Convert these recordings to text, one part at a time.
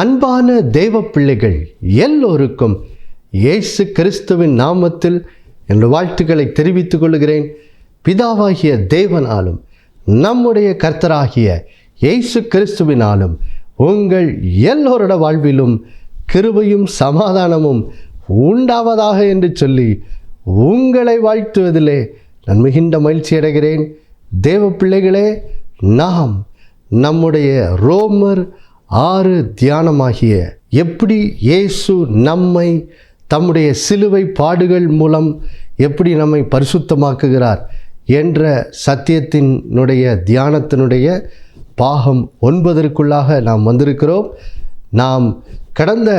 அன்பான தேவ பிள்ளைகள் எல்லோருக்கும் இயேசு கிறிஸ்துவின் நாமத்தில் என் வாழ்த்துக்களை தெரிவித்துக் கொள்கிறேன். பிதாவாகிய தேவனாலும் நம்முடைய கர்த்தராகிய இயேசு கிறிஸ்துவினாலும் உங்கள் எல்லோருடைய வாழ்விலும் கிருபையும் சமாதானமும் உண்டாவதாக என்று சொல்லி உங்களை வாழ்த்துவதிலே நான் மிகுந்த மகிழ்ச்சி அடைகிறேன். தேவ பிள்ளைகளே, நாம் நம்முடைய ரோமர் 6 தியானமாகிய எப்படி இயேசு நம்மை தம்முடைய சிலுவை பாடுகள் மூலம் எப்படி நம்மை பரிசுத்தமாக்குகிறார் என்ற சத்தியத்தினுடைய தியானத்தினுடைய பாகம் 9 நாம் வந்திருக்கிறோம். நாம் கடந்த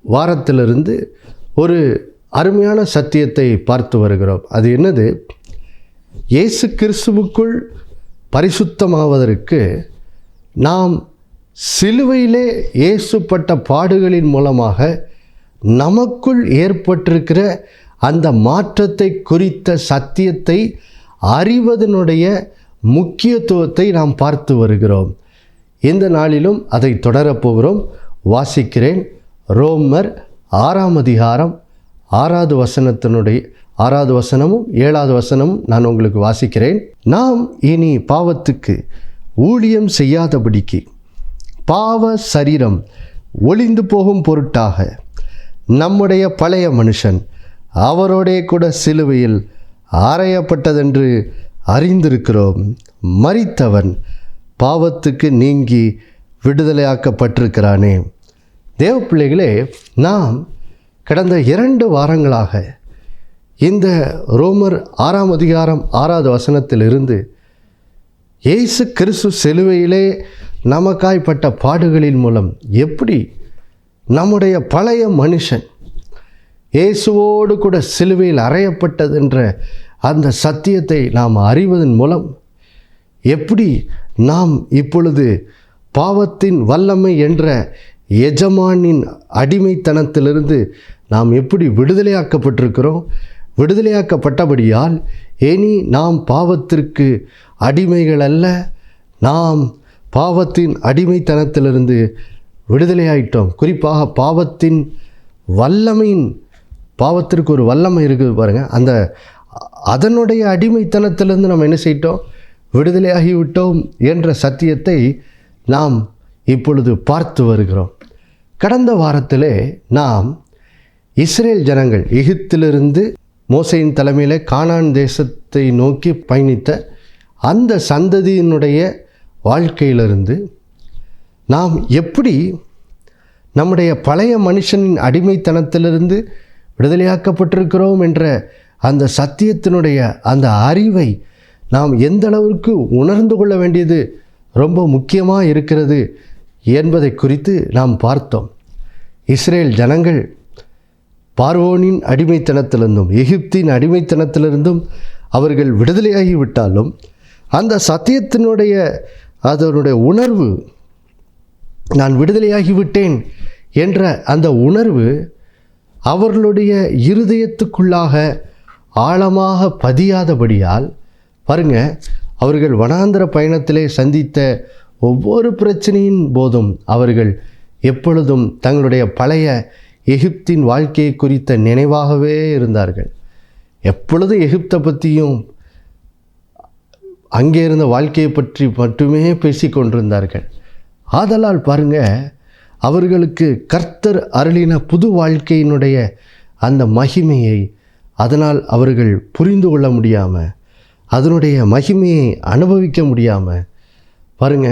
வாரத்திலிருந்து ஒரு அருமையான சத்தியத்தை பார்த்து வருகிறோம். அது என்னது? இயேசு கிறிஸ்துவுக்குள் பரிசுத்தமாவதற்கு நாம் சிலுவையிலே இயேசுப்பட்ட பாடுகளின் மூலமாக நமக்குள் ஏற்பட்டிருக்கிற அந்த மாற்றத்தை குறித்த சத்தியத்தை அறிவதனுடைய முக்கியத்துவத்தை நாம் பார்த்து வருகிறோம். இந்த நாளிலும் அதை தொடரப்போகிறோம். வாசிக்கிறேன். ரோமர் 6 அதிகாரம் 6வது வசனத்தினுடைய 6வது வசனமும் 7வது வசனமும் நான் உங்களுக்கு வாசிக்கிறேன். நாம் இனி பாவத்துக்கு ஊழியம் செய்யாதபடிக்கு பாவ சரீரம் ஒளிந்து போகும் பொருட்டாக நம்முடைய பழைய மனுஷன் அவரோடே கூட சிலுவையில் அறையப்பட்டதென்று அறிந்திருக்கிறோம். மரித்தவன் பாவத்துக்கு நீங்கி விடுதலையாக்கப்பட்டிருக்கிறானே. தேவ பிள்ளைகளே, நாம் கடந்த 2 வாரங்களாக இந்த ரோமர் 6 அதிகாரம் 6வது வசனத்திலிருந்து இயேசு கிறிஸ்து சிலுவையிலே நமக்காய்ப்பட்ட பாடுகளின் மூலம் எப்படி நம்முடைய பழைய மனுஷன் இயேசுவோடு கூட சிலுவையில் அறையப்பட்டதென்ற அந்த சத்தியத்தை நாம் அறிவதன் மூலம் எப்படி நாம் இப்பொழுது பாவத்தின் வல்லமை என்ற எஜமானின் அடிமைத்தனத்திலிருந்து நாம் எப்படி விடுதலையாக்கப்பட்டிருக்கிறோம். விடுதலையாக்கப்பட்டபடியால் இனி நாம் பாவத்திற்கு அடிமைகள் அல்ல, நாம் பாவத்தின் அடிமைத்தனத்திலிருந்து விடுதலையாயிட்டோம். குறிப்பாக பாவத்தின் வல்லமையின் பாவத்திற்கு ஒரு வல்லமை இருக்குது பாருங்கள். அதனுடைய அடிமைத்தனத்திலிருந்து நம்ம என்ன செய்யிட்டோம்? விடுதலையாகிவிட்டோம் என்ற சத்தியத்தை நாம் இப்பொழுது பார்த்து வருகிறோம். கடந்த வாரத்திலே நாம் இஸ்ரேல் ஜனங்கள் எகிப்திலிருந்து மோசேயின் தலைமையில் கானான் தேசத்தை நோக்கி பயணித்த அந்த சந்ததியினுடைய வாழ்க்கையிலிருந்து நாம் எப்படி நம்முடைய பழைய மனுஷனின் அடிமைத்தனத்திலிருந்து விடுதலையாக்கப்பட்டிருக்கிறோம் என்ற அந்த சத்தியத்தினுடைய அந்த அறிவை நாம் எந்த அளவிற்கு உணர்ந்து கொள்ள வேண்டியது ரொம்ப முக்கியமாக இருக்கிறது என்பதை குறித்து நாம் பார்த்தோம். இஸ்ரேல் ஜனங்கள் பார்வோனின் அடிமைத்தனத்திலிருந்தும் எகிப்தின் அடிமைத்தனத்திலிருந்தும் அவர்கள் விடுதலையாகிவிட்டாலும் அந்த சத்தியத்தினுடைய அதனுடைய உணர்வு, நான் விடுதலையாகிவிட்டேன் என்ற அந்த உணர்வு அவர்களுடைய இருதயத்துக்குள்ளாக ஆழமாக பதியாதபடியால் பாருங்க, அவர்கள் வனாந்தர பயணத்திலே சந்தித்த ஒவ்வொரு பிரச்சனையின் போதும் அவர்கள் எப்பொழுதும் தங்களுடைய பழைய எகிப்தின் வாழ்க்கையை குறித்த நினைவாகவே இருந்தார்கள். எப்பொழுதும் எகிப்தை பற்றியும் அங்கே இருந்த வாழ்க்கையை பற்றி மட்டுமே பேசி கொண்டிருந்தார்கள். ஆதலால் பாருங்க, அவர்களுக்கு கர்த்தர் அருளின புது வாழ்க்கையினுடைய அந்த மகிமையை அதனால் அவர்கள் புரிந்து கொள்ள முடியாமல், அதனுடைய மகிமையை அனுபவிக்க முடியாமல் பாருங்க,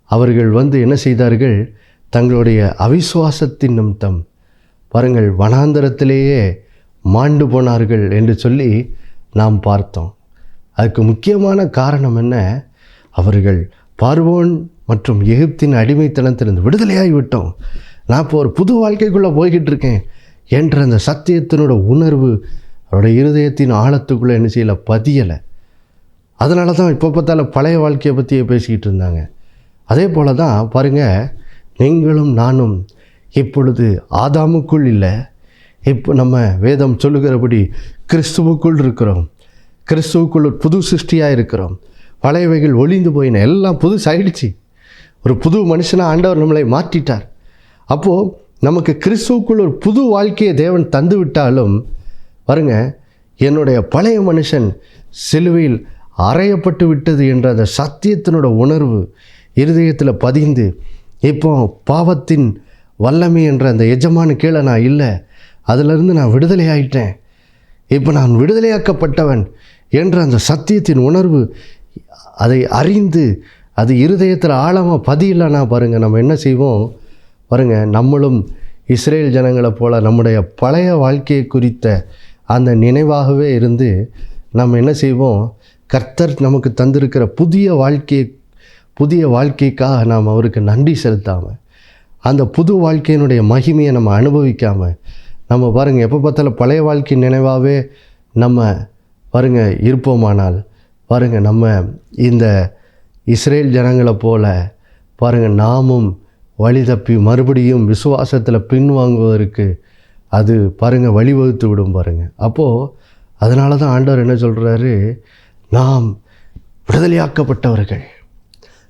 அவர்கள் என்ன செய்தார்கள்? தங்களுடைய அவிசுவாசத்தின் நிமித்தம் பாருங்கள் வனாந்தரத்திலேயே மாண்டு போனார்கள் என்று சொல்லி நாம் பார்த்தோம். அதுக்கு முக்கியமான காரணம் என்ன? அவர்கள் பார்வோன் மற்றும் எகிப்தின் அடிமைத்தனத்திலிருந்து விடுதலையாகிவிட்டோம், நான் இப்போ ஒரு புது வாழ்க்கைக்குள்ளே போய்கிட்டு இருக்கேன் என்ற அந்த சத்தியத்தினோட உணர்வு அவருடைய இருதயத்தின் ஆழத்துக்குள்ளே என்ன செய்யலை? பதியலை. அதனால தான் இப்போ பார்த்தாலும் பழைய வாழ்க்கையை பற்றியே பேசிக்கிட்டு இருந்தாங்க. அதே போல் தான் பாருங்கள், நீங்களும் நானும் இப்பொழுது ஆதாமுக்குள் இல்லை, இப்போ நம்ம வேதம் சொல்லுகிறபடி கிறிஸ்துவுக்குள் இருக்கிறோம். கிறிஸ்துவுக்குள் ஒரு புது சிருஷ்டியாக இருக்கிறோம். பழையவைகள் ஒளிந்து போயின, எல்லாம் புதுசாயிடுச்சு. ஒரு புது மனுஷனாக ஆண்டவர் நம்மளை மாற்றிட்டார். அப்போது நமக்கு கிறிஸ்துவுக்குள் ஒரு புது வாழ்க்கையை தேவன் தந்து விட்டாலும் பாருங்க, என்னுடைய பழைய மனுஷன் சிலுவையில் அறையப்பட்டு விட்டது என்ற அந்த சத்தியத்தினோட உணர்வு இருதயத்தில் பதிந்து, இப்போ பாவத்தின் வல்லமை என்ற அந்த எஜமான கீழே நான் இல்லை, அதிலிருந்து நான் விடுதலை ஆயிட்டேன், இப்போ நான் விடுதலையாக்கப்பட்டவன் என்ற அந்த சத்தியத்தின் உணர்வு அதை அறிந்து அது இருதயத்தில் ஆழமாக பதியலைன்னா பாருங்கள், நம்ம என்ன செய்வோம் பாருங்கள், நம்மளும் இஸ்ரேல் ஜனங்களை போல் நம்முடைய பழைய வாழ்க்கையை குறித்த அந்த நினைவாகவே இருந்து நம்ம என்ன செய்வோம், கர்த்தர் நமக்கு தந்திருக்கிற புதிய வாழ்க்கைக்காக நாம் அவருக்கு நன்றி செலுத்தாமல், அந்த புது வாழ்க்கையினுடைய மகிமையை நம்ம அனுபவிக்காமல், நம்ம பாருங்கள் எப்போ பார்த்தாலும் பழைய வாழ்க்கை நினைவாகவே நம்ம பாருங்கள் இருப்போமானால் பாருங்கள், நம்ம இந்த இஸ்ரேல் ஜனங்களை போல பாருங்கள் நாமும் வழி தப்பி மறுபடியும் விசுவாசத்தில் பின்வாங்குவதற்கு அது பாருங்கள் வழிவகுத்து விடும் பாருங்கள். அப்போது அதனால தான் ஆண்டவர் என்ன சொல்கிறாரு, நாம் விடுதலையாக்கப்பட்டவர்கள்,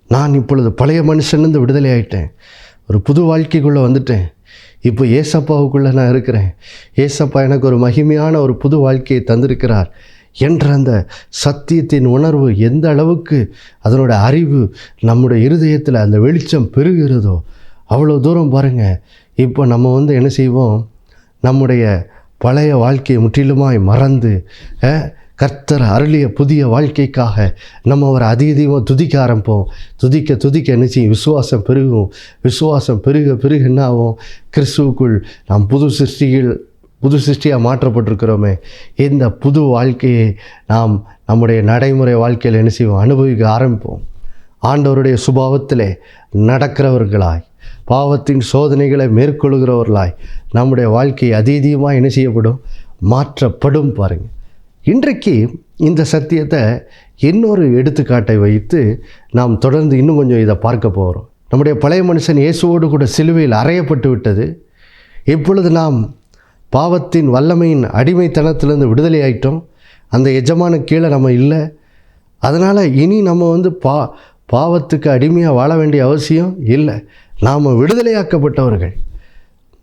நான் இப்பொழுது பழைய மனுஷன்லேருந்து விடுதலை ஆகிட்டேன், ஒரு புது வாழ்க்கைக்குள்ளே வந்துட்டேன், இப்போ ஏசப்பாவுக்குள்ளே நான் இருக்கிறேன், ஏசப்பா எனக்கு ஒரு மகிமையான ஒரு புது வாழ்க்கையை தந்திருக்கிறார் என்ற அந்த சத்தியத்தின் உணர்வு எந்த அளவுக்கு அதனோட அறிவு நம்முடைய இருதயத்தில் அந்த வெளிச்சம் பெருகிறதோ அவ்வளோ தூரம் பாருங்கள், இப்போ நம்ம என்ன செய்வோம், நம்முடைய பழைய வாழ்க்கையை முற்றிலுமாய் மறந்து கர்த்தர் அருளிய புதிய வாழ்க்கைக்காக நம்ம ஒரு அதிகமாக துதிக்க ஆரம்பிப்போம். துதிக்க என்ன செய்யும், விசுவாசம் பெருகும். விசுவாசம் பெருக என்ன ஆகும், கிறிஸ்துவுக்குள் நாம் புது சிருஷ்டியாக மாற்றப்பட்டிருக்கிறோமே, இந்த புது வாழ்க்கையை நாம் நம்முடைய நடைமுறை வாழ்க்கையில் என்ன செய்வோம், அனுபவிக்க ஆரம்பிப்போம். ஆண்டவருடைய சுபாவத்திலே நடக்கிறவர்களாய், பாவத்தின் சோதனைகளை மேற்கொள்கிறவர்களாய் நம்முடைய வாழ்க்கை அதிகமாக என்ன செய்யப்படும், மாற்றப்படும். பாருங்கள், இன்றைக்கு இந்த சத்தியத்தை இன்னொரு எடுத்துக்காட்டை வைத்து நாம் தொடர்ந்து இன்னும் கொஞ்சம் இதை பார்க்க போகிறோம். நம்முடைய பழைய மனுஷன் இயேசுவோடு கூட சிலுவையில் அறையப்பட்டு விட்டது. இப்பொழுது நாம் பாவத்தின் வல்லமையின் அடிமைத்தனத்திலிருந்து விடுதலை ஆயிட்டோம். அந்த எஜமான கீழே நம்ம இல்லை. அதனால் இனி நம்ம பாவத்துக்கு அடிமையாக வாழ வேண்டிய அவசியம் இல்லை. நாம் விடுதலையாக்கப்பட்டவர்கள்.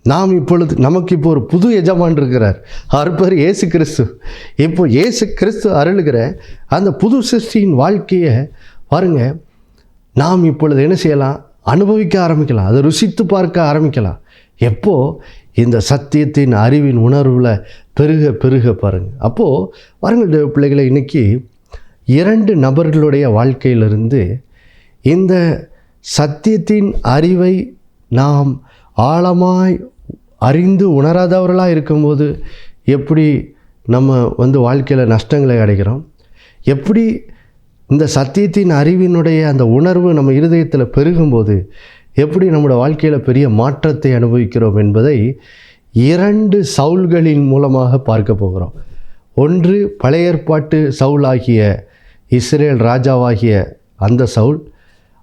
நாம் நமக்கு இப்போ ஒரு புது எஜமான் இருக்கிறார். அவர் பேர் இயேசு கிறிஸ்து. இப்போ இயேசு கிறிஸ்து அருளுகிற அந்த புது சிருஷ்டியின் வாழ்க்கையை பாருங்கள், நாம் இப்பொழுது என்ன செய்யலாம், அனுபவிக்க ஆரம்பிக்கலாம், அதை ருசித்து பார்க்க ஆரம்பிக்கலாம். எப்போ இந்த சத்தியத்தின் அறிவின் உணர்வில் பெருக பாருங்கள். அப்போது பாருங்கள் தேவ பிள்ளைகளை, இன்றைக்கி 2 நபர்களுடைய வாழ்க்கையிலிருந்து இந்த சத்தியத்தின் அறிவை நாம் ஆழமாய் அறிந்து உணராதவர்களாக இருக்கும்போது எப்படி நம்ம வாழ்க்கையில் நஷ்டங்களை அடைகிறோம், எப்படி இந்த சத்தியத்தின் அறிவினுடைய அந்த உணர்வு நம்ம இருதயத்தில் பெருகும்போது எப்படி நம்மளோட வாழ்க்கையில் பெரிய மாற்றத்தை அனுபவிக்கிறோம் என்பதை 2 சவுல்களின் மூலமாக பார்க்க போகிறோம். ஒன்று பழைய ஏற்பாட்டு சவுலாகிய இஸ்ரேல் ராஜாவாகிய அந்த சவுல்,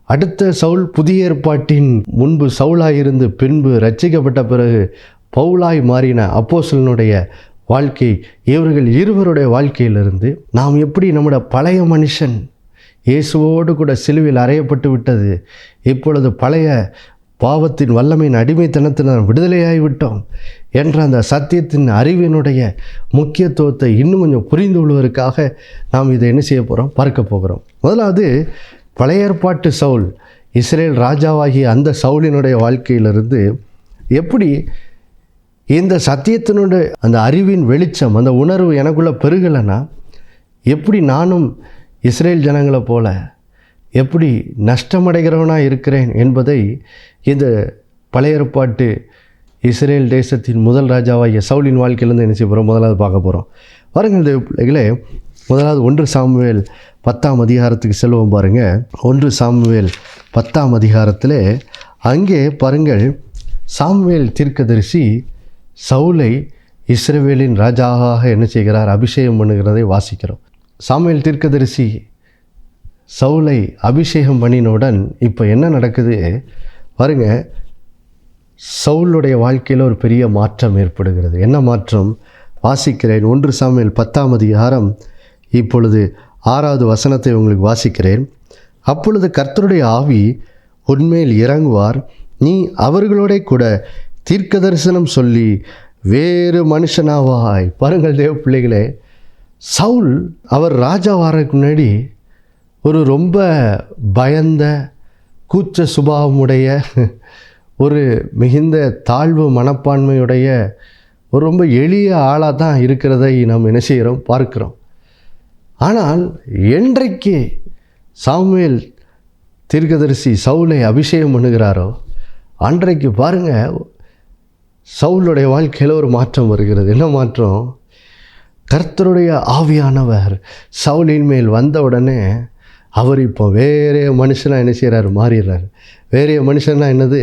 அடுத்த சவுல் புதிய ஏற்பாட்டின் முன்பு சவுலாயிருந்து பின்பு ரட்சிக்கப்பட்ட பிறகு பவுலாய் மாறின அப்போஸ்தலனுடைய வாழ்க்கை. இவர்கள் இருவருடைய வாழ்க்கையிலிருந்து நாம் எப்படி நம்முடைய பழைய மனுஷன் இயேசுவோடு கூட சிலுவையில் அறையப்பட்டு விட்டது, இப்பொழுது பழைய பாவத்தின் வல்லமையின் அடிமைத்தனத்தில் நாம் விடுதலையாகிவிட்டோம் என்ற அந்த சத்தியத்தின் அறிவினுடைய முக்கியத்துவத்தை இன்னும் கொஞ்சம் புரிந்து கொள்வதற்காக நாம் இதை என்ன செய்ய போகிறோம், பார்க்க போகிறோம். முதலாவது பழைய ஏற்பாட்டு சவுல், இஸ்ரேல் ராஜாவாகிய அந்த சவுலினுடைய வாழ்க்கையிலிருந்து எப்படி இந்த சத்தியத்தினுடைய அந்த அறிவின் வெளிச்சம், அந்த உணர்வு எனக்குள்ளே பெருகலைன்னா எப்படி நானும் இஸ்ரேல் ஜனங்களை போல எப்படி நஷ்டமடைகிறவனாக இருக்கிறேன் என்பதை இந்த பழைய ஏற்பாட்டு இஸ்ரேல் தேசத்தின் முதல் ராஜாவாகிய சவுலின் வாழ்க்கையிலேருந்து என்ன செய்ய போகிறோம், முதலாவது பார்க்க போகிறோம். பாருங்கள் பிள்ளைகளே, முதலாவது 1 சாமுவேல் 10ஆம் அதிகாரத்துக்கு செல்வோம். பாருங்கள், 1 சாமுவேல் 10ஆம் அதிகாரத்தில் அங்கே பாருங்கள், சாமுவேல் தீர்க்கதரிசி சவுலை இஸ்ரவேலின் ராஜாவாக என்ன செய்கிறார், அபிஷேகம் பண்ணுகிறதை வாசிக்கிறோம். சாமுவேல் தீர்க்கதரிசி சவுலை அபிஷேகம் பண்ணினவுடன் இப்போ என்ன நடக்குது பாருங்கள், சவுலுடைய வாழ்க்கையில் ஒரு பெரிய மாற்றம் ஏற்படுகிறது. என்ன மாற்றம் வாசிக்கிறேன். 1 சாமுவேல் 10ஆம் அதிகாரம் இப்பொழுது 6வது வசனத்தை உங்களுக்கு வாசிக்கிறேன். அப்பொழுது கர்த்தருடைய ஆவி உன்மேல் இறங்குவார், நீ அவர்களோட கூட தீர்க்க தரிசனம் சொல்லி வேறு மனுஷனாவாய். பாருங்கள் தேவ பிள்ளைகளே, சவுல் அவர் ராஜாவாரதுக்கு முன்னாடி ஒரு ரொம்ப பயந்த கூச்ச சுபாவமுடைய ஒரு மிகுந்த தாழ்வு மனப்பான்மையுடைய ஒரு ரொம்ப எளிய ஆளாக தான் இருக்கிறதை நாம் என்ன செய்கிறோம், பார்க்கிறோம். ஆனால் என்றைக்கு சாமுவேல் தீர்க்கதரிசி சவுலை அபிஷேகம் பண்ணுகிறாரோ அன்றைக்கு பாருங்கள் சவுலுடைய வாழ்க்கையில் ஒரு மாற்றம் வருகிறது. என்ன மாற்றம்? கர்த்தருடைய ஆவியானவர் சவுலின் மேல் வந்த உடனே அவர் இப்போ வேறே மனுஷனாக என்ன செய்கிறார், மாறிடுறார். வேறே மனுஷனா என்னது?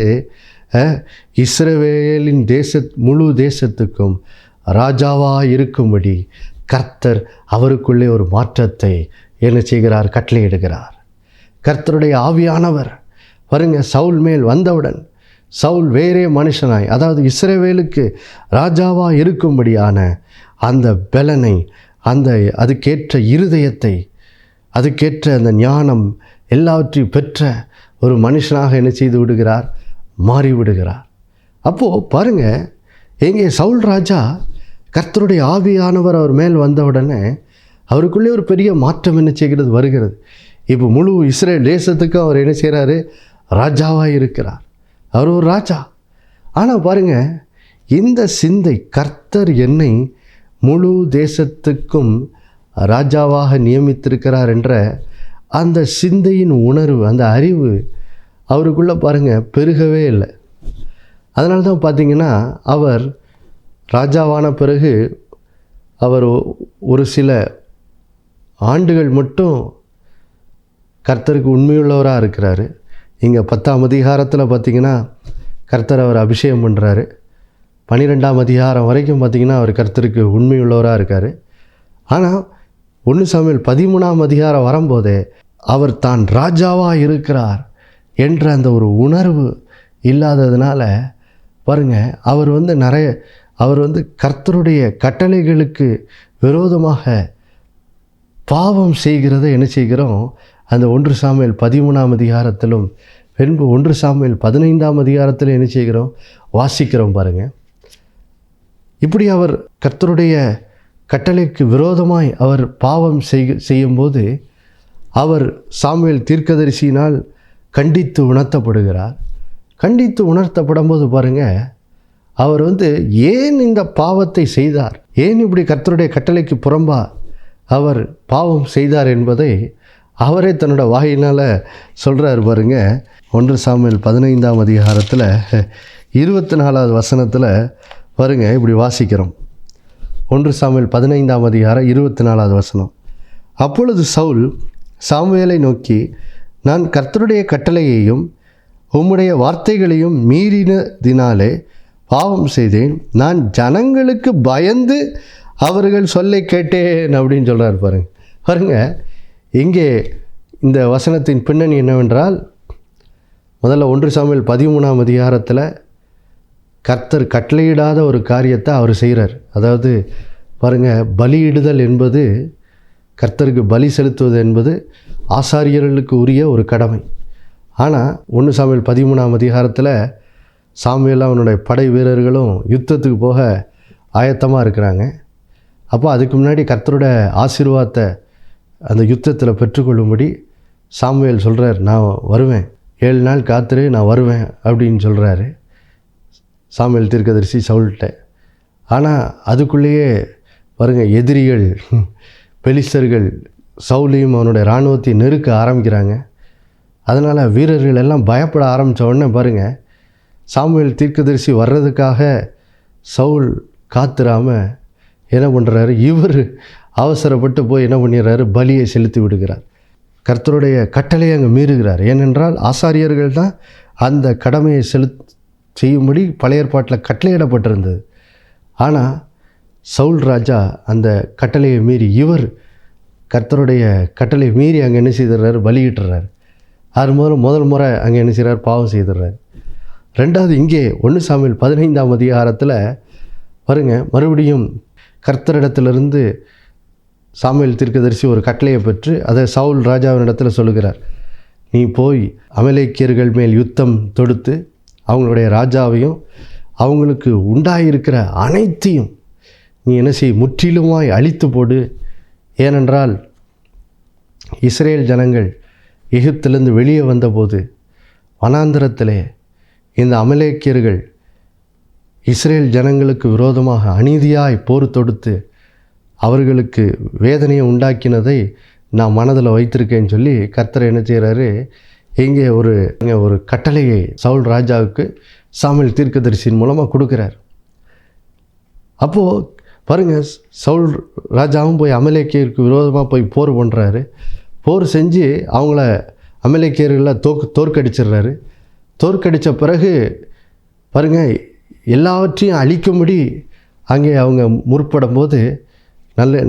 இஸ்ரவேலின் முழு தேசத்துக்கும் ராஜாவாக இருக்கும்படி கர்த்தர் அவருக்குள்ளே ஒரு மாற்றத்தை என்ன செய்கிறார், கட்டளையிடுகிறார். கர்த்தருடைய ஆவியானவர் பாருங்க சவுல் மேல் வந்தவுடன் சவுல் வேறே மனுஷனாய், அதாவது இஸ்ரவேலுக்கு ராஜாவாக இருக்கும்படியான அந்த பலனை, அதுக்கேற்ற இருதயத்தை, அதுக்கேற்ற அந்த ஞானம் எல்லாவற்றையும் பெற்ற ஒரு மனுஷனாக என்ன செய்து விடுகிறார், மாறிவிடுகிறார். அப்போது பாருங்கள், எங்கே சவுல் ராஜா கர்த்தருடைய ஆவியானவர் அவர் மேல் வந்தவுடனே அவருக்குள்ளே ஒரு பெரிய மாற்றம் என்ன செய்கிறது, வருகிறது. இப்போ முழு இஸ்ரேல் தேசத்துக்கு அவர் என்ன செய்கிறாரு, ராஜாவாக இருக்கிறார். அவர் ஒரு ராஜா. ஆனால் பாருங்கள், இந்த சிந்தை, கர்த்தர் என்னை முழு தேசத்துக்கும் ராஜாவாக நியமித்திருக்கிறார் என்ற அந்த சிந்தையின் உணர்வு, அந்த அறிவு அவருக்குள்ளே பாருங்கள் பெருகவே இல்லை. அதனால தான் பார்த்திங்கன்னா அவர் ராஜாவான பிறகு அவர் ஒரு சில ஆண்டுகள் மட்டும் கர்த்தருக்கு உண்மையுள்ளவராக இருக்கிறாரு. இங்கே 10ஆம் அதிகாரத்தில் பார்த்திங்கன்னா கர்த்தர் அவர் அபிஷேகம் பண்ணுறாரு. 12ஆம் அதிகாரம் வரைக்கும் பார்த்திங்கன்னா அவர் கர்த்தருக்கு உண்மையுள்ளவராக இருக்கார். ஆனால் 1 சாமுவேல் 13ஆம் அதிகாரம் வரும்போதே அவர் தான் ராஜாவாக இருக்கிறார் என்ற அந்த ஒரு உணர்வு இல்லாததுனால பாருங்கள் அவர் கர்த்தருடைய கட்டளைகளுக்கு விரோதமாக பாவம் செய்கிறதை என்ன செய்கிறோம், அந்த 1 சாமுவேல் 13ஆம் அதிகாரத்திலும் பின்பு 1 சாமுவேல் 15ஆம் அதிகாரத்தில் என்ன செய்கிறோம், வாசிக்கிறோம். பாருங்கள், இப்படி அவர் கர்த்தருடைய கட்டளைக்கு விரோதமாய் அவர் பாவம் செய்யும்போது அவர் சாமுவேல் தீர்க்கதரிசியினால் கண்டித்து உணர்த்தப்படுகிறார். கண்டித்து உணர்த்தப்படும் போது பாருங்கள், அவர் ஏன் இந்த பாவத்தை செய்தார், ஏன் இப்படி கர்த்தருடைய கட்டளைக்கு புறம்பா அவர் பாவம் செய்தார் என்பதை அவரே தன்னோட வாயினால் சொல்கிறார். பாருங்க, 1 சாமுவேல் 15ஆம் அதிகாரத்தில் 24வது வசனத்தில் பாருங்க, இப்படி வாசிக்கிறோம். 1 சாமுவேல் 15ஆம் அதிகாரம் 24வது வசனம். அப்பொழுது சவுல் சாமுவேலை நோக்கி, நான் கர்த்தருடைய கட்டளையையும் உம்முடைய வார்த்தைகளையும் மீறினதினாலே பாவம் செய்தேன். நான் ஜனங்களுக்கு பயந்து அவர்கள் சொல்லை கேட்டேன் அப்படின்னு சொல்கிறார். பாருங்க, இங்கே இந்த வசனத்தின் பின்னணி என்னவென்றால், முதல்ல 1 சாமுவேல் 13ஆம் அதிகாரத்தில் கர்த்தர் கட்டளையிடாத ஒரு காரியத்தை அவர் செய்கிறார். அதாவது பாருங்கள், பலியிடுதல் என்பது, கர்த்தருக்கு பலி செலுத்துவது என்பது ஆசாரியர்களுக்கு உரிய ஒரு கடமை. ஆனால் 1 சாமுவேல் 13ஆம் அதிகாரத்தில் சாமுவேலும் அவனுடைய படை வீரர்களும் யுத்தத்துக்கு போக ஆயத்தமாக இருக்கிறாங்க. அப்போ அதுக்கு முன்னாடி கர்த்தரோட ஆசீர்வாதத்தை அந்த யுத்தத்தில் பெற்றுக்கொள்ளும்படி சாமுவேல் சொல்கிறார், நான் வருவேன், 7 நாள் காத்துரு, நான் வருவேன் அப்படின்னு சொல்கிறாரு சாமுவேல் தீர்க்கதரிசி சவுல்கிட்ட. ஆனால் அதுக்குள்ளேயே பாருங்கள், எதிரிகள் பெலிஸ்தர்கள் சவுலையும் அவனுடைய இராணுவத்தை நெருக்க ஆரம்பிக்கிறாங்க. அதனால் வீரர்கள் எல்லாம் பயப்பட ஆரம்பித்த உடனே பாருங்கள், சாமுவேல் தீர்க்கதரிசி வர்றதுக்காக சவுல் காத்துறாமல் என்ன பண்ணுறாரு, இவர் அவசரப்பட்டு போய் என்ன பண்ணிடுறாரு, பலியை செலுத்தி விடுகிறார். கர்த்தருடைய கட்டளையை அங்கே மீறுகிறார். ஏனென்றால் ஆசாரியர்கள் தான் அந்த கடமையை செய்யும்படி பழைய ஏற்பாட்டில் கட்டளையிடப்பட்டிருந்தது. ஆனால் சவுல் ராஜா அந்த கட்டளையை மீறி, இவர் கர்த்தருடைய கட்டளை மீறி அங்கே என்ன செய்துடுறாரு, பலியிட்டுறாரு. முதல் முறை அங்கே என்ன செய்கிறார், பாவம் செய்துடுறாரு. ரெண்டாவது, இங்கே 1 சாமுவேல் 15ஆம் அதிகாரத்தில் பாருங்கள், மறுபடியும் கர்த்தரிடத்திலிருந்து சாமுவேல் தீர்க்கதரிசி ஒரு கட்டளையை பெற்று அதை சவுல் ராஜாவினிடத்தில் சொல்லுகிறார், நீ போய் அமலேக்கியர்கள் மேல் யுத்தம் தொடுத்து அவங்களுடைய ராஜாவையும் அவங்களுக்கு உண்டாயிருக்கிற அனைத்தையும் நீ என்ன செய், முற்றிலுமாய் அழித்து போடு. ஏனென்றால் இஸ்ரேல் ஜனங்கள் எகிப்திலிருந்து வெளியே வந்தபோது வனாந்திரத்திலே இந்த அமலேக்கியர்கள் இஸ்ரேல் ஜனங்களுக்கு விரோதமாக அநீதியாய் போர் தொடுத்து அவர்களுக்கு வேதனையை உண்டாக்கினதை நான் மனதில் வைத்திருக்கேன்னு சொல்லி கர்த்தர் என்ன செய்கிறாரு, இங்கே ஒரு கட்டளையை சவுல் ராஜாவுக்கு சாமுவேல் தீர்க்கதரிசியின் மூலமாக கொடுக்குறார். அப்போது பாருங்கள், சவுல் ராஜாவும் போய் அமலேக்கியருக்கு விரோதமாக போய் போர் பண்ணுறாரு. போர் செஞ்சு அவங்கள அமலேக்கியர்களை தோற்கடிச்சிடுறாரு. தோற்கடித்த பிறகு பாருங்கள், எல்லாவற்றையும் அழிக்கும்படி அங்கே அவங்க முற்படும் போது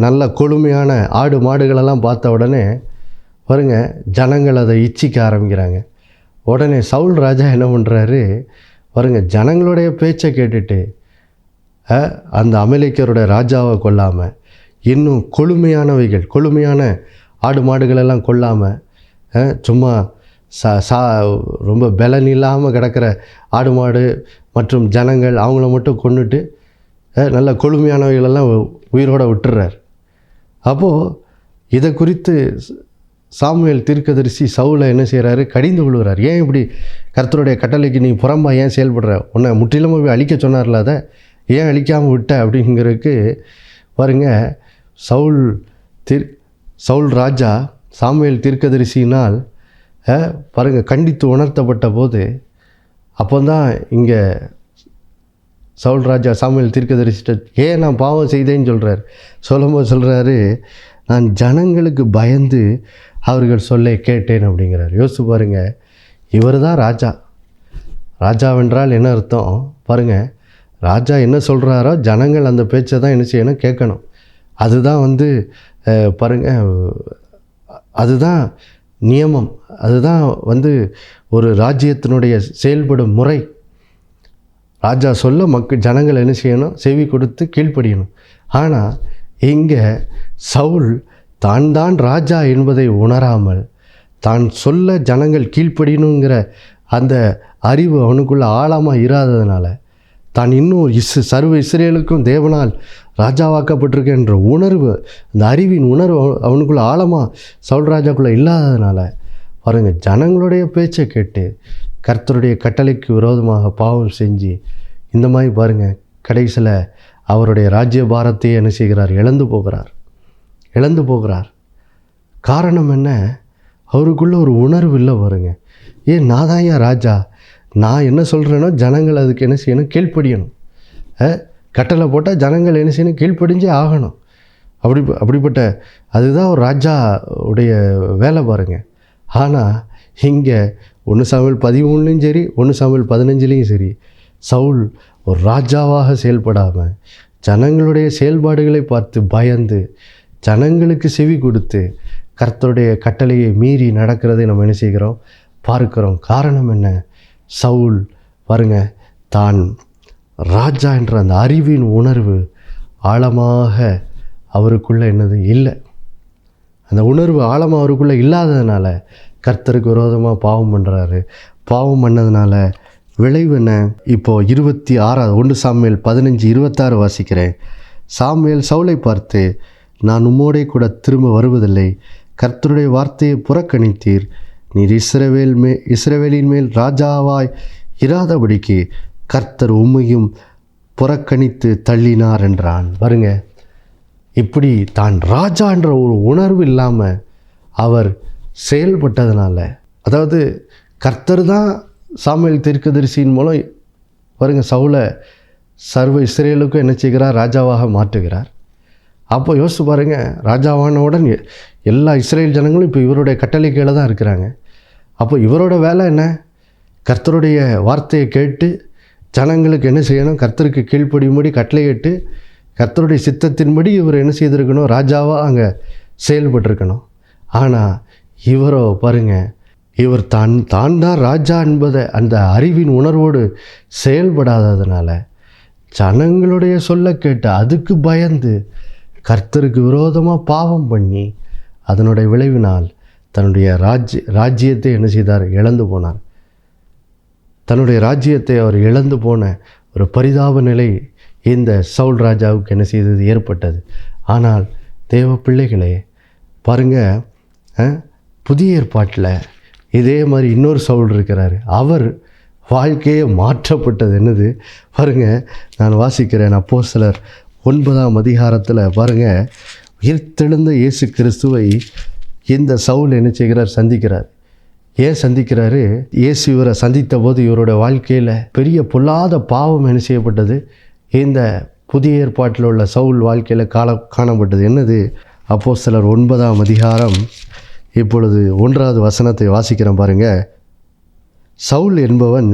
நல்ல கொழுமையான ஆடு மாடுகளெல்லாம் பார்த்த உடனே பாருங்கள், ஜனங்கள் அதை இச்சிக்க ஆரம்பிக்கிறாங்க. உடனே சவுல் ராஜா என்ன பண்ணுறாரு பாருங்கள், ஜனங்களுடைய பேச்சை கேட்டுட்டு அந்த அமலேக்கியரோட ராஜாவை கொல்லாமல் இன்னும் கொழுமையான ஆடு மாடுகளெல்லாம் கொல்லாமல் சும்மா ரொம்ப பலன் இல்லாமல் கிடக்கிற ஆடு மாடு மற்றும் ஜனங்கள் அவங்கள மட்டும் கொண்டுட்டு நல்ல கொழுமையானவைகளெல்லாம் உயிரோடு விட்டுறார். அப்போது இதை குறித்து சாமுவேல் தீர்க்கதரிசி சவுலை என்ன செய்கிறாரு, கடிந்து விழுகிறார். ஏன் இப்படி கர்த்தருடைய கட்டளைக்கு நீ புறம்பா ஏன் செயல்படுற, உன்னை முற்றிலும் போய் அழிக்க சொன்னார்ல, அதை ஏன் அழிக்காமல் விட்ட அப்படிங்கிறதுக்கு பாருங்க, சவுல் ராஜா சாமுவேல் தீர்க்கதரிசியினால் பாருங்கள் கண்டித்து உணர்த்தப்பட்ட போது அப்போ தான் இங்கே சவுல் ராஜா சாமுவேல் தீர்க்கதரிசிட்ட ஏன் நான் பாவம் செய்தேன்னு சொல்லும்போது சொல்கிறாரு, நான் ஜனங்களுக்கு பயந்து அவர்கள் சொல்ல கேட்டேன் அப்படிங்கிறார். யோசிச்சு பாருங்கள், இவர் தான் ராஜாவென்றால் என்ன அர்த்தம் பாருங்கள், ராஜா என்ன சொல்கிறாரோ ஜனங்கள் அந்த பேச்சை தான் என்ன செய்யணும், கேட்கணும். அதுதான் பாருங்கள், அதுதான் நியமம், அதுதான் ஒரு ராஜ்யத்தினுடைய செயல்படும் முறை. ராஜா சொல்ல ஜனங்கள் என்ன செய்யணும், செவி கொடுத்து கீழ்ப்படியணும். ஆனால் இங்கே சவுல் தான் ராஜா என்பதை உணராமல் தான் சொல்ல ஜனங்கள் கீழ்ப்படியணுங்கிற அந்த அறிவு அவனுக்குள்ள ஆழமாக இராததுனால தான் இன்னும் சர்வ இஸ்ரேலுக்கும் தேவனால் ராஜாவாக்கப்பட்டிருக்கின்ற உணர்வு, அந்த அறிவின் உணர்வு அவனுக்குள்ள ஆழமாக சவுல் ராஜாக்குள்ளே இல்லாததுனால பாருங்கள், ஜனங்களுடைய பேச்சை கேட்டு கர்த்தருடைய கட்டளைக்கு விரோதமாக பாவம் செஞ்சு இந்த மாதிரி பாருங்கள் கடைசியில் அவருடைய ராஜ்ய பாரத்தையே என்ன செய்கிறார், இழந்து போகிறார். காரணம் என்ன, அவருக்குள்ள ஒரு உணர்வு இல்லை பாருங்க. ஏன் நான் தான் ராஜா, நான் என்ன சொல்கிறேனோ ஜனங்கள் அதுக்கு என்ன செய்யணும், கீழ்ப்படியணும். கட்டளை போட்டால் ஜனங்கள் என்ன செய்யணும், கீழ்ப்படிஞ்சே ஆகணும். அப்படிப்பட்ட அதுதான் ஒரு ராஜா உடைய வேலை பாருங்க. ஆனால் இங்கே 1 சாமுவேல் 13 சரி 1 சாமுவேல் 15 சரி சவுல் ஒரு ராஜாவாக செயல்படாமல் ஜனங்களுடைய செயல்பாடுகளை பார்த்து பயந்து ஜனங்களுக்கு செவி கொடுத்து கர்த்தருடைய கட்டளையை மீறி நடக்கிறதை நம்ம என்ன செய்கிறோம், பார்க்கிறோம். காரணம் என்ன, சவுல் பாருங்க, தான் ராஜா என்ற அந்த அறிவின் உணர்வு ஆழமாக அவருக்குள்ளே என்னது இல்லை. அந்த உணர்வு ஆழமாக அவருக்குள்ளே இல்லாததுனால கர்த்தருக்கு விரோதமாக பாவம் பண்ணுறாரு. பாவம் பண்ணதுனால விளைவு என்ன, இப்போது 26 1 சாமுவேல் 15:26 வாசிக்கிறேன். சாமுவேல் சவுலை பார்த்து, நான் உம்மோடே கூட திரும்ப வருவதில்லை, கர்த்தருடைய வார்த்தையை புறக்கணித்தீர், நீர் இஸ்ரவேலின் மேல் ராஜாவாய் இராதபடிக்கு கர்த்தர் உம்மையும் புறக்கணித்து தள்ளினார் என்றான். பாருங்க, இப்படி தான் ராஜா என்ற ஒரு உணர்வு இல்லாமல் அவர் செயல்பட்டதுனால, அதாவது கர்த்தர் தான் சாமுவேல் தீர்க்கதரிசியின் மூலம் பாருங்க சவுலை சர்வ இஸ்ரேலுக்கும் என்ன செய்கிறார், ராஜாவாக மாற்றுகிறார். அப்போ யோசிச்சு பாருங்கள், ராஜாவானவுடன் எல்லா இஸ்ரேல் ஜனங்களும் இப்போ இவருடைய கட்டளை கீழே தான் இருக்கிறாங்க. அப்போ இவரோட வேலை என்ன, கர்த்தருடைய வார்த்தையை கேட்டு ஜனங்களுக்கு என்ன செய்யணும், கர்த்தருக்கு கீழ்ப்படியும்படி கட்டளையிட்டு கர்த்தருடைய சித்தத்தின்படி இவர் என்ன செய்திருக்கணும், ராஜாவாக அங்கே செயல்பட்டிருக்கணும். ஆனால் இவரோ பாருங்கள், இவர் தான் ராஜா என்பதை அந்த அறிவின் உணர்வோடு செயல்படாததுனால ஜனங்களுடைய சொல்ல கேட்டு அதுக்கு பயந்து கர்த்தருக்கு விரோதமாக பாவம் பண்ணி அதனுடைய விளைவினால் தன்னுடைய ராஜ்யத்தை என்ன செய்தார், இழந்து போனார். தன்னுடைய ராஜ்யத்தை அவர் இழந்து போன ஒரு பரிதாப நிலை இந்த சவுல் ராஜாவுக்கு என்ன செய்தது, ஏற்பட்டது. ஆனால் தேவ பிள்ளைகளே பாருங்கள், புதிய ஏற்பாட்டில் இதே மாதிரி இன்னொரு சவுல் இருக்கிறார். அவர் வாழ்க்கையே மாற்றப்பட்டது. என்னது பாருங்கள், நான் வாசிக்கிறேன். அப்போஸ்தலர் 9ஆம் அதிகாரத்தில் பாருங்கள், உயிர்த்தெழுந்த இயேசு கிறிஸ்துவை இந்த சவுல் என்ன செய்கிறார், சந்திக்கிறார். ஏன் சந்திக்கிறாரு? இயேசு இவரை சந்தித்த போது இவரோட வாழ்க்கையில் பெரிய பொல்லாத பாவம் என்ன செய்யப்பட்டது, இந்த புதிய ஏற்பாட்டில் உள்ள சவுல் வாழ்க்கையில் காணப்பட்டது. என்னது? அப்போஸ்தலர் 9ஆம் அதிகாரம் இப்பொழுது 1வது வசனத்தை வாசிக்கிறேன் பாருங்கள். சவுல் என்பவன்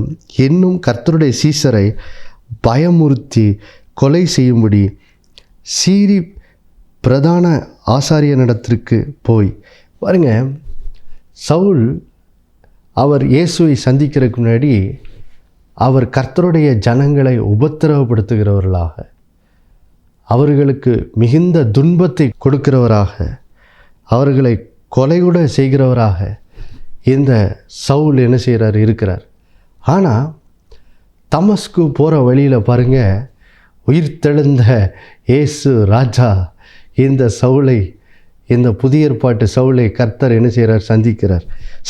இன்னும் கர்த்தருடைய சீசரை பயமுறுத்தி கொலை செய்யும்படி சீரி பிரதான ஆசாரியனிடத்திற்கு போய் பாருங்கள், சவுல் அவர் இயேசுவை சந்திக்கிறதுக்கு முன்னாடி அவர் கர்த்தருடைய ஜனங்களை உபத்திரவப்படுத்துகிறவர்களாக, அவர்களுக்கு மிகுந்த துன்பத்தை கொடுக்கிறவராக, அவர்களை கொலைகூட செய்கிறவராக இந்த சவுல் என்ன செய்கிறார், இருக்கிறார். ஆனால் தமஸ்கு போகிற வழியில் பாருங்கள், உயிர்த்தெழுந்த இயேசு ராஜா இந்த சவுலை, இந்த புதிய ஏற்பாட்டு சவுலை கர்த்தர் என்ன செய்கிறார், சந்திக்கிறார்.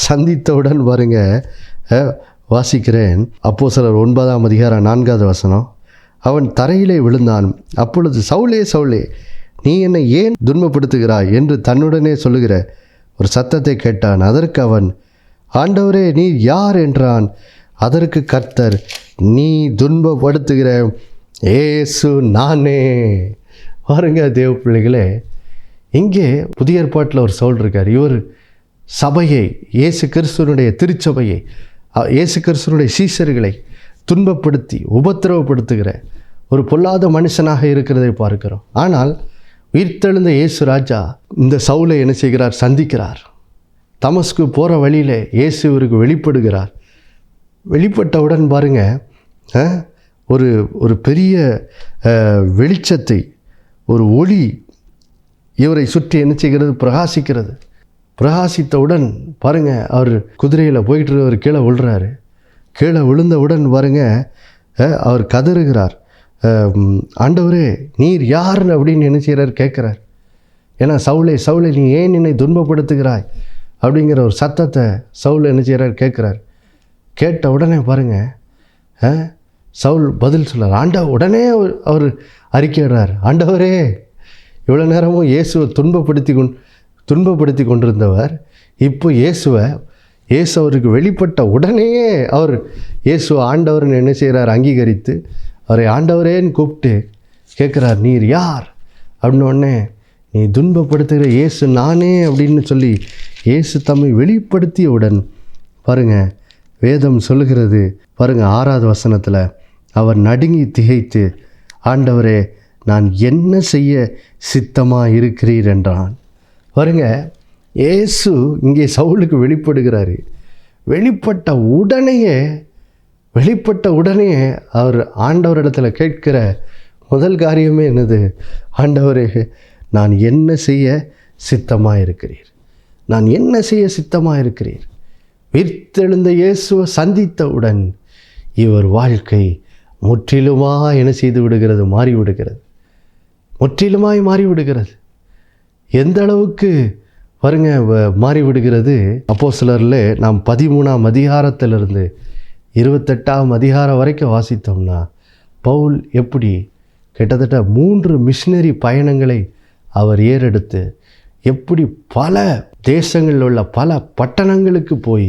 சந்தித்தவுடன் பாருங்கள், வாசிக்கிறேன். அப்போஸ்தலர் 9ஆம் அதிகாரம் 4வது வசனம். அவன் தரையிலே விழுந்தான். அப்பொழுது சவுலே சவுலே, நீ என்னை ஏன் துன்பப்படுத்துகிறாய் என்று தன்னுடனே சொல்லுகிற ஒரு சத்தத்தை கேட்டான். அதற்கு அவன், ஆண்டவரே நீர் யார் என்றான். அதற்கு கர்த்தர், நீ துன்பப்படுத்துகிற இயேசு நானே. பாருங்க தேவ பிள்ளைகளே, இங்கே புதிய ஏற்பாட்டில் ஒரு சவுல் இருக்கார். இவர் சபையை, இயேசு கிறிஸ்துவனுடைய திருச்சபையை, இயேசு கிறிஸ்துவனுடைய சீஷர்களை துன்பப்படுத்தி உபத்திரவப்படுத்துகிற ஒரு பொல்லாத மனுஷனாக இருக்கிறதை பார்க்கிறோம். ஆனால் உயிர்த்தெழுந்த இயேசு ராஜா இந்த சவுலை என்ன செய்கிறார், சந்திக்கிறார். தமஸ்கு போகிற வழியில் இயேசு இவருக்கு வெளிப்படுகிறார். வெளிப்பட்டவுடன் பாருங்கள், ஒரு பெரிய வெளிச்சத்தை, ஒரு ஒளி இவரை சுற்றி என்ன செய்கிறது, பிரகாசிக்கிறது. பிரகாசித்தவுடன் பாருங்கள், அவர் குதிரையில் போயிட்டு அவர் கீழே விழுறாரு. கீழே விழுந்தவுடன் பாருங்கள், அவர் கதறுகிறார், ஆண்டவரே நீர் யார் அப்படின்னு என்ன செய்கிறார், கேட்குறார். ஏன்னா சவுலே சவுலே நீ ஏன் என்னை துன்பப்படுத்துகிறாய் அப்படிங்கிற ஒரு சத்தத்தை சவுல் என்ன செய்கிறார், கேட்குறார். கேட்ட உடனே பாருங்கள், சவுல் பதில் சொல்கிறார். உடனே அவர் அறிக்கையிடுறார், ஆண்டவரே இவ்வளோ நேரமும் இயேசுவை துன்பப்படுத்தி கொண்டிருந்தவர் இப்போ இயேசு அவருக்கு வெளிப்பட்ட உடனேயே அவர் இயேசுவை ஆண்டவர்னு என்ன செய்கிறார், அங்கீகரித்து அவரை ஆண்டவரேன்னு கூப்பிட்டு கேட்குறார், நீர் யார் அப்படின்னோடனே, நீ துன்பப்படுத்துகிற இயேசு நானே அப்படின்னு சொல்லி இயேசு தம்மை வெளிப்படுத்தியவுடன் பாருங்கள், வேதம் சொல்லுகிறது பாருங்கள் 6வது வசனத்தில், அவர் நடுங்கி திகைத்து, ஆண்டவரே நான் என்ன செய்ய சித்தமாக இருக்கிறீர் என்றான். பாருங்க, இயேசு இங்கே சவுலுக்கு வெளிப்படுகிறாரு. வெளிப்பட்ட உடனே அவர் ஆண்டவரிடத்தில் கேட்கிற முதல் காரியமே என்னது, ஆண்டவரே நான் என்ன செய்ய சித்தமாக இருக்கிறீர், நான் என்ன செய்ய சித்தமாக இருக்கிறீர். உயிர்த்தெழுந்த இயேசுவை சந்தித்தவுடன் இவர் வாழ்க்கை முற்றிலுமாக என்ன செய்து விடுகிறது, மாறிவிடுகிறது, முற்றிலுமாய் மாறிவிடுகிறது. எந்த அளவுக்கு பாருங்க மாறிவிடுகிறது. அப்போஸ்தலரில் நாம் 13ஆம் அதிகாரத்திலிருந்து 28ஆம் அதிகாரம் வரைக்கும் வாசித்தோம்னா, பவுல் எப்படி கிட்டத்தட்ட 3 மிஷினரி பயணங்களை அவர் ஏறெடுத்து எப்படி பல தேசங்களில் உள்ள பல பட்டணங்களுக்கு போய்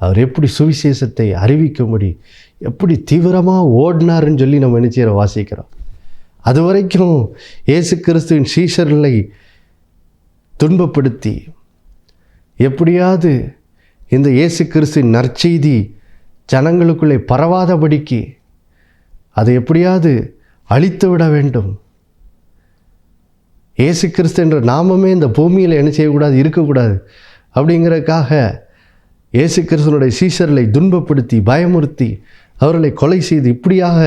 அவர் எப்படி சுவிசேஷத்தை அறிவிக்கும்படி எப்படி தீவிரமாக ஓடினாருன்னு சொல்லி நம்ம என்ன செய்கிற வாசிக்கிறோம். அது வரைக்கும் இயேசு கிறிஸ்துவின் சீஷர்களை துன்பப்படுத்தி எப்படியாவது இந்த இயேசு கிறிஸ்துவின் நற்செய்தி ஜனங்களுக்குள்ளே பரவாதபடிக்கு அதை எப்படியாவது அழித்து விட வேண்டும். இயேசு கிறிஸ்து என்ற நாமமே இந்த பூமியில் என்ன செய்யக்கூடாது, இருக்கக்கூடாது அப்படிங்கிறதுக்காக இயேசு கிறிஸ்துவனுடைய சீஷர்களை துன்பப்படுத்தி பயமுறுத்தி அவர்களை கொலை செய்து இப்படியாக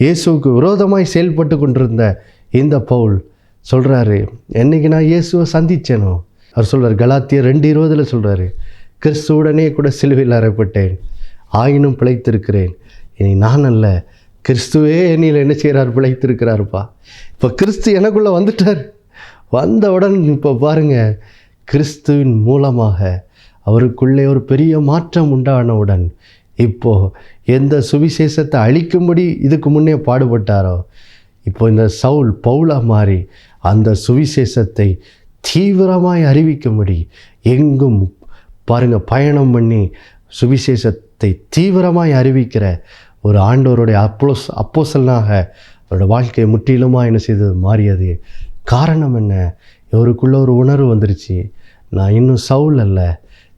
இயேசுவுக்கு விரோதமாய் செயல்பட்டு கொண்டிருந்த இந்த பவுல் சொல்கிறாரு, என்னைக்கு நான் இயேசுவை சந்தித்தேனோ, அவர் சொல்கிறார் கலாத்தியர் 2:20 சொல்கிறாரு, கிறிஸ்துவுடனே கூட சிலுவையில் அறையப்பட்டேன், ஆயினும் பிழைத்திருக்கிறேன். இனி நான் அல்ல, கிறிஸ்துவே என்னில் என்ன செய்கிறார்? பிழைத்திருக்கிறாருப்பா. இப்போ கிறிஸ்து எனக்குள்ளே வந்துட்டார். வந்தவுடன் இப்போ பாருங்கள், கிறிஸ்துவின் மூலமாக அவருக்குள்ளே ஒரு பெரிய மாற்றம் உண்டானவுடன் இப்போது எந்த சுவிசேஷத்தை அழிக்கும்படி இதுக்கு முன்னே பாடுபட்டாரோ, இப்போ இந்த சவுல் பவுலா மாறி அந்த சுவிசேஷத்தை தீவிரமாய் அறிவிக்கும்படி எங்கும் பாருங்கள் பயணம் பண்ணி சுவிசேஷத்தை தீவிரமாய் அறிவிக்கிற ஒரு ஆண்டவருடைய அப்போஸ்தலனாக அவருடைய வாழ்க்கையை முற்றிலுமாக என்ன செய்தது? மாறியது. காரணம் என்ன? இவருக்குள்ள ஒரு உணர்வு வந்துருச்சு. நான் இன்னும் சவுல் அல்ல,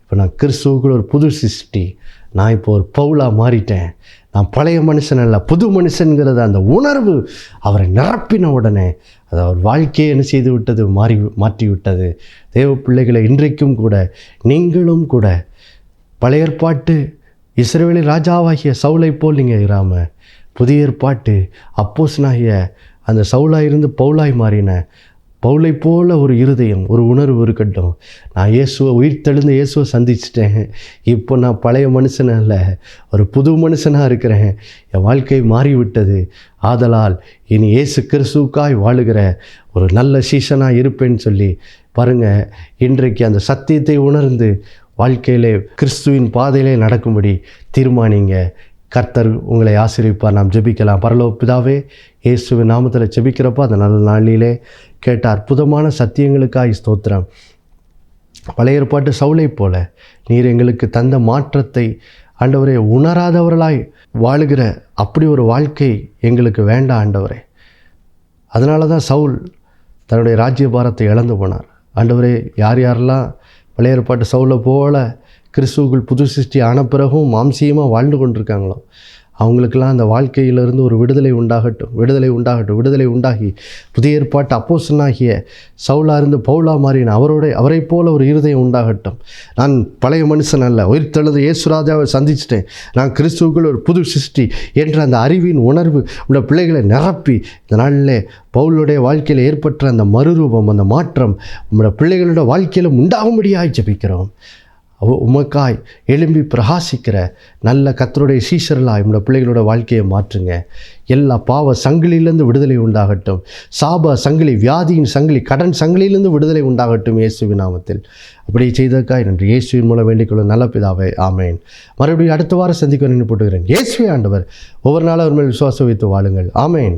இப்போ நான் கிறிஸ்துவுக்குள்ள ஒரு புது சிருஷ்டி. நான் இப்போ ஒரு பவுலாக மாறிட்டேன். நான் பழைய மனுஷன் அல்ல, புது மனுஷன்கிறத அந்த உணர்வு அவரை நிரப்பின உடனே அது அவர் வாழ்க்கையை என்ன செய்து விட்டது? மாற்றி விட்டது. தேவ பிள்ளைகளை, இன்றைக்கும் கூட நீங்களும் கூட பழைய ஏற்பாட்டு இஸ்ரவேலின் ராஜாவாகிய சவுலை போல் நீங்கள் இராமல், புதிய ஏற்பாட்டு அப்போஸ்தலனாகிய அந்த சவுலாக இருந்து பவுலாய் மாறின பவுலை போல ஒரு இருதயம், ஒரு உணர்வு இருக்கட்டும். நான் இயேசுவை உயிர்த்தெழுந்து இயேசுவை சந்திச்சிட்டேன். இப்போ நான் பழைய மனுஷன் அல்ல, ஒரு புது மனுஷனாக இருக்கிறேன். என் வாழ்க்கை மாறிவிட்டது. ஆதலால் இனி இயேசு கிறிஸ்துவுக்காய் வாழுகிற ஒரு நல்ல சீஷனாக இருப்பேன்னு சொல்லி பாருங்கள், இன்றைக்கு அந்த சத்தியத்தை உணர்ந்து வாழ்க்கையிலே கிறிஸ்துவின் பாதையிலே நடக்கும்படி தீர்மானிங்க. கர்த்தர் உங்களை ஆசீர்வதிப்பார். நாம் ஜெபிக்கலாம். பரலோக பிதாவே, இயேசுவின் நாமத்தில் ஜெபிக்கிறப்போ அந்த நல்ல நாளிலே கேட்ட அற்புதமான சத்தியங்களுக்காய் ஸ்தோத்திரம். பழைய ஏற்பாட்டு சவுலை போல நீர் எங்களுக்கு தந்த மாற்றத்தை ஆண்டவரே உணராதவர்களாய் வாழுகிற அப்படி ஒரு வாழ்க்கை எங்களுக்கு வேண்டாம் ஆண்டவரே. அதனால தான் சவுல் தன்னுடைய ராஜ்யபாரத்தை இழந்து போனார். ஆண்டவரே, யார் யாரெல்லாம் பழைய ஏற்பாட்டு சவுலை போல கிறிஸ்துவுக்குள் புது சிருஷ்டி ஆன பிறகும் மாம்சீகமாக வாழ்ந்து கொண்டிருக்காங்களோ அவங்களுக்கெல்லாம் அந்த வாழ்க்கையிலிருந்து ஒரு விடுதலை உண்டாகி புதிய ஏற்பாட்டு அப்போஸ்தலனாகிய சவுலா இருந்து பவுலா மாறின அவரை போல ஒரு இருதயம் உண்டாகட்டும். நான் பழைய மனுஷன் அல்ல, உயிர்த்தெழுந்த இயேசு ராஜாவை சந்திச்சிட்டேன், நான் கிறிஸ்துவுக்குள் ஒரு புது சிருஷ்டி என்ற அந்த அறிவின் உணர்வு உடைய பிள்ளைகளை நிரப்பி இந்த நாளில் பவுலுடைய வாழ்க்கையில் ஏற்பட்ட அந்த மறுரூபம், அந்த மாற்றம் நம்முடைய பிள்ளைகளோட வாழ்க்கையிலும் உண்டாகும்படியாய் ஜெபிக்கிறோம். உமக்காய் எழும்பி பிரகாசிக்கிற நல்ல கர்த்தருடைய சீஷர்களாய் நம்முடைய பிள்ளைகளோட வாழ்க்கையை மாற்றுங்க. எல்லா பாவ சங்கிலியிலேருந்து விடுதலை உண்டாகட்டும். சாப சங்கிலி, வியாதியின் சங்கிலி, கடன் சங்கிலியிலேருந்து விடுதலை உண்டாகட்டும் இயேசுவின் நாமத்தில். அப்படி செய்ததற்காய் நன்றி. இயேசுவின் மூலம் வேண்டிக்கொள்ள நல்ல பிதாவே, ஆமேன். மறுபடியும் அடுத்த வாரம் சந்திக்க நின்று போட்டுக்கிறேன். இயேசுவே ஆண்டவர். ஒவ்வொரு நாளும் அவர் மேல் விசுவாசம் வைத்து வாழுங்கள். ஆமேன்.